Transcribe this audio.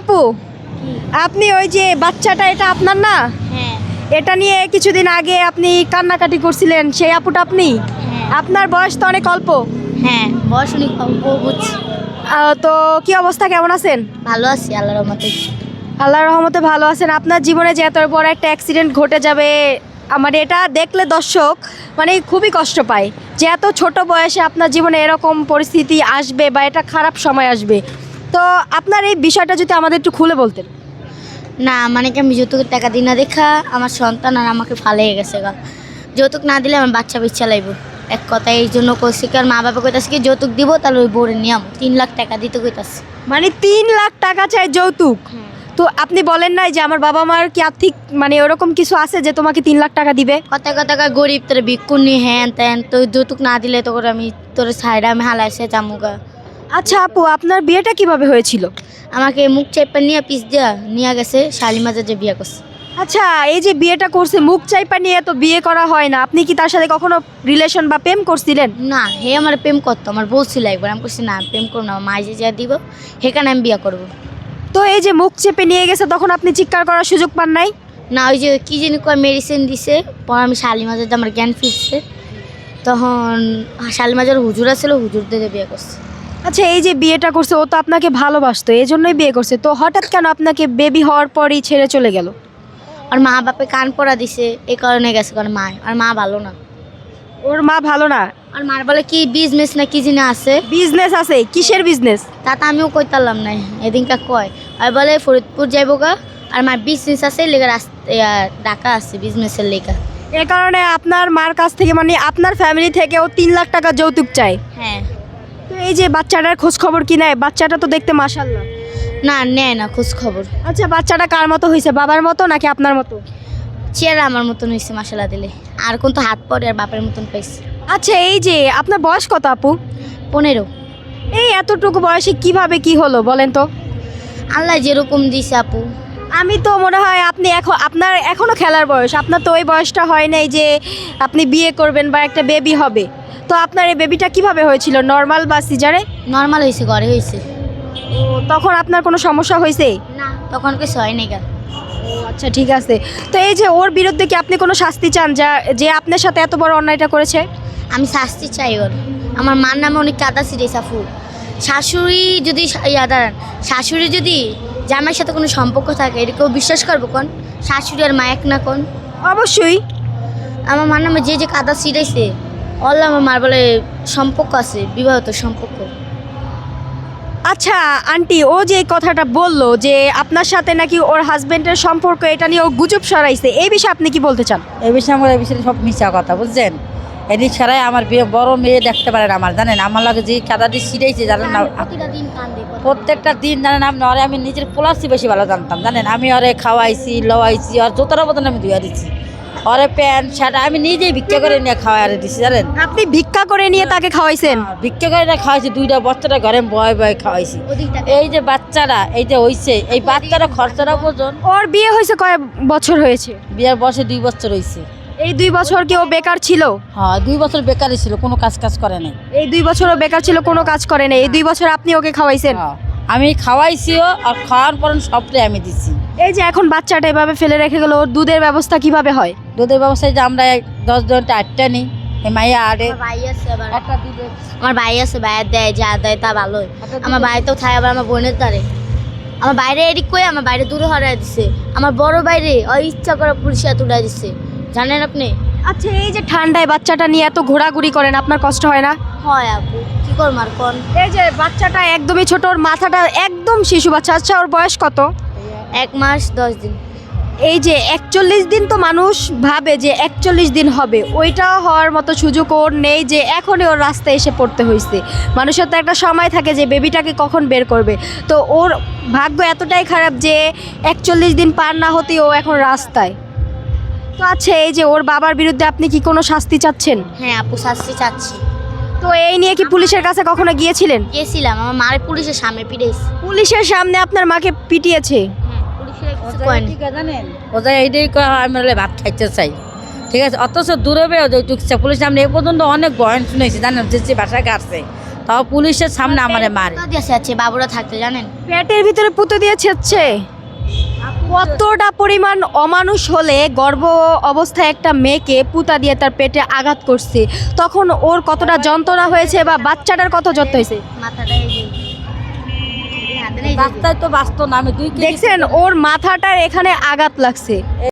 আপু, আপনি ওই যে বাচ্চাটা এটা আপনার না? হ্যাঁ এটা নিয়ে কিছুদিন আগে আপনি কান্নাকাটি করছিলেন, সেই আপুটা আপনি? হ্যাঁ আপনার বয়স তো অনেক অল্প। হ্যাঁ বয়স অনেক অল্প বুঝছি। তো কি অবস্থা, কেমন আছেন? ভালো আছি আল্লাহর রহমতে। আল্লাহর রহমতে ভালো আছেন। আপনার জীবনে যে এত বড় একটা অ্যাক্সিডেন্ট ঘটে যাবে, আমার এটা দেখলে দর্শক মানে খুবই কষ্ট পায় যে এত ছোট বয়সে আপনার জীবনে এরকম পরিস্থিতি আসবে বা এটা খারাপ সময় আসবে। তো আপনার এই বিষয়টা যদি আমাদের একটু খুলে বলতেন। না মানে কি আমি যৌতুকের টাকা দিই না দেখা আমার সন্তান আর আমাকে ফালিয়ে গেছে গা। যৌতুক না দিলে আমার বাচ্চা বিচ্ছা লাইব এক কথায়, এই জন্য কইছি কি আর মা বাবা কইতাছে কি যৌতুক দিব তাহলে ওই বোরের নিয়ম 3 লাখ টাকা দিতে কইতাছে। মানে 3 লাখ টাকা চাই যৌতুক? তো আপনি বলেন নাই যে আমার বাবা মার কি আর্থিক মানে ওরকম কিছু আছে যে তোমাকে 3 লাখ টাকা দিবে? কথা কথা গরিব তোর ভিক্ষুনি হ্যান ত্যান, তো যৌতুক না দিলে তো করে আমি তোর সাইডে আমি হালাইছে জামুগা। আচ্ছা আপু, আপনার বিয়েটা কিভাবে হয়েছিল? আমাকে মুখ চেপে নিয়ে পিস দিয়া নিয়ে গেছে শালিমাজা যে বিয়ে করছে। আচ্ছা, এই যে বিয়েটা করছে মুখ চাইপা নিয়ে তো বিয়ে করা হয় না, আপনি কি তার সাথে কখনো রিলেশন বা প্রেম করছিলেন? না হে আমার প্রেম করতো, আমার বলছিল একবার, আমি করছি না প্রেম করবো না, মাই যে যা দিব সেখানে আমি বিয়ে করবো। তো এই যে মুখ চেপে নিয়ে গেছে তখন আপনি চিৎকার করার সুযোগ পান নাই? না ওই যে কী জানি কয় মেডিসিন দিছে, পর আমি শালিমাজার আমার জ্ঞান ফিরছে, তখন শালিমাজার হুজুর আসছিল, হুজুর দিয়ে বিয়ে করছে। আচ্ছা, এই যে বিয়েটা করছে ও তো আপনাকে ভালোবাসতো, এই জন্যই বিয়ে করছে, তো হঠাৎ কেন আপনাকে বেবি হওয়ার পরই ছেড়ে চলে গেল? আর মা বাপে কান পড়া দিছে এই কারণে গেছে, কারণ মা আর মা ভালো না। ওর মা ভালো না? আর মার বলে কি বিজনেস না কি জিনিস আছে। বিজনেস আছে? কিসের বিজনেস? তা তো আমিও কইতালাম নাই, এদিনকা কয় আর বলে ফরিদপুর যাইবো গা, আর মার বিজনেস আছে লেগে ঢাকা আছে বিজনেসের লেগা। এ কারণে আপনার মার কাছ থেকে মানে আপনার ফ্যামিলি থেকেও 3 লাখ টাকা যৌতুক চায়? হ্যাঁ। তো এই যে বাচ্চাটার খোঁজ খবর কি নেয়? বাচ্চাটা তো দেখতে মাশাআল্লাহ। না নেয় না খোঁজ খবর। আচ্ছা, বাচ্চাটা কার মতো হয়েছে, বাবার মতো নাকি আপনার মতো? চেয়ার আমার মতন হয়েছে মাসালা দিলে, আর কোন তো হাত পরে আর বাপের মতন পাইছে। আচ্ছা, এই যে আপনার বয়স কত আপু? 15। এই এতটুকু বয়সে কিভাবে কি হলো বলেন তো? আল্লাহ যেরকম দিছে আপু। আমি তো মনে হয় আপনি আপনার এখনো খেলার বয়স, আপনার তো ওই বয়সটা হয় নাই যে আপনি বিয়ে করবেন বা একটা বেবি হবে। তো আপনার এই বেবিটা কিভাবে হয়েছিল, নর্মাল বা সিজারে? নর্মাল হয়েছে, ঘরে হয়েছে। ও, তখন আপনার কোনো সমস্যা হয়েছে? না তখন কিছু হয় নাই গা। আচ্ছা ঠিক আছে। তো এই যে ওর বিরুদ্ধে কি আপনি কোনো শাস্তি চান, যা যে আপনার সাথে এত বড় অন্যায়টা করেছে? আমি শাস্তি চাই ওর। আমার মার নামে অনেক কাদা ছিঁড়ে সাফু। শাশুড়ি যদি দাঁড়ান, শাশুড়ি যদি জামাইয়ের সাথে কোনো সম্পর্ক থাকে এটা কেউ বিশ্বাস করবো কোন? শাশুড়ি আর মা এক না কোন? অবশ্যই। আমার মার নামে যে যে কাদা ছিঁড়েছে অল্লাহ আমার মার বলে সম্পর্ক আছে, বিবাহিত সম্পর্ক। আচ্ছা আন্টি, ও যে এই কথাটা বললো যে আপনার সাথে নাকি ওর হাজবেন্ডের সম্পর্ক, এটা নিয়ে ও গুজব সরাইছে, এই বিষয়ে আপনি কি বলতে চান? এই বিষয়ে আমার এই বিষয়ে সব মিশা কথা বুঝছেন। এদিক ছাড়াই আমার বড় মেয়ে দেখতে পারেন আমার, জানেন আমার লাগে যে কাদাটি ছিঁড়েছে জানেন না, প্রতিটা দিন কান্দে প্রত্যেকটা দিন জানেন আপনি, ওরে আমি নিজের পোলাচ্ছি বেশি ভালো জানতাম জানেন, আমি ওরে খাওয়াইছি লওয়াইছি, আর জোতার মতন আমি ধুয়ে দিচ্ছি, ওরে প্যান্ট শার্ট আমি নিজেই ভিক্ষা করে নিয়ে খাওয়াই আর দিচ্ছি জানেন। আপনি ভিক্ষা করে নিয়ে তাকে খাওয়াইছেন? ভিক্ষা করে না খাওয়াইছি, 2টা বাচ্চাটা ঘরে বয় বয় খাওয়াইছি। এই যে বাচ্চারা এই যে হইছে, এই বাচ্চারা খরচাটা পর্যন্ত। ওর বিয়ে হয়েছে কয় বছর হয়েছে? বিয়ের বয়সে 2 বছর হয়েছে। এই 2 বছর কি ও বেকার ছিল? হ্যাঁ 2 বছর বেকারই ছিল, কোনো কাজ করে নাই। এই 2 বছরও বেকার ছিল, কোনো কাজ করে নাই, এই 2 বছর আপনি ওকে খাওয়াইছেন? হ্যাঁ, আমি খাওয়াইছিও আর খাওয়ার পর সবটাই আমি দিচ্ছি। এই যে এখন বাচ্চাটা এভাবে ফেলে রেখে গেল, ওর দুধের ব্যবস্থা কিভাবে হয়? দুধের ব্যবসায় যে আমরা 10 জনটা 8টা নিই, এই মাইয়া আড়ে আমার ভাই আছে আবার, একটা দিবে। আমার ভাই আছে, ভাইয়ের দেয় যা দেয় তা ভালোই। আমার ভাই তো থাকে আবার আমার বোনের দ্বারে। আমার বাইরে এদিক করে আমার বাইরে দূরে হরাই দিছে, আমার বড় বাইরে ওই ইচ্ছা করে পুলিশে তুলে দিচ্ছে জানেন আপনি। আচ্ছা, এই যে ঠান্ডায় বাচ্চাটা নিয়ে এত ঘোরাঘুরি করেন, আপনার কষ্ট হয় না? হয় আপু, কি করবো আর কোন। এই যে বাচ্চাটা একদমই ছোট, ওর মাথাটা একদম শিশু বাচ্চা। আচ্ছা, ওর বয়স কত? 1 মাস 10 দিন। এই যে 41 দিন, তো মানুষ ভাবে যে 41 দিন হবে, ওইটাও হওয়ার মতো সুযোগ ওর নেই যে এখনই ওর রাস্তায় এসে পড়তে হয়েছে। মানুষের তো একটা সময় থাকে যে বেবিটাকে কখন বের করবে, তো ওর ভাগ্য এতটাই খারাপ যে 41 দিন পার না হতেই ও এখন রাস্তায়। তো আচ্ছা, এই যে ওর বাবার বিরুদ্ধে আপনি কি কোনো শাস্তি চাচ্ছেন? হ্যাঁ আপু শাস্তি চাচ্ছি। তো এই নিয়ে কি পুলিশের কাছে কখনো গিয়েছিলেন? গেছিলাম, আমার মারে পুলিশের সামনে পিটাইছে। পুলিশের সামনে আপনার মাকে পিটিয়েছে? হ্যাঁ পুলিশের কিছু ওদের কয়নি। ঠিক আছে জানেন, ওদের এইটাই কয় আমি হলে ভাত খাইতে চাই, ঠিক আছে, অথচ দূরে বেও যৌতুক পুলিশ সামনে এ পর্যন্ত অনেক বয়ান শুনেছি জানেন, যে বাসায় কাটছে তাও পুলিশের সামনে আমারে মারে। কোথা দিয়েছে আছে বাবুরা থাকতে জানেন? পেটের ভিতরে পুঁতে দিয়ে ছেচ্ছে। কতটা পরিমাণ অমানুষ হলে গর্ভ অবস্থায় একটা মেয়েকে পুতা দিয়ে তার পেটে আঘাত করছে, তখন ওর কতটা যন্ত্রণা হয়েছে বা বাচ্চাটার কত যত্ন হয়েছে। মাথাটা এই যে এই হাতে নেই যে। রাস্তায় তো বাঁচতো না, আমি 2 কেজি দেখছেন ওর মাথাটার এখানে আঘাত লাগছে।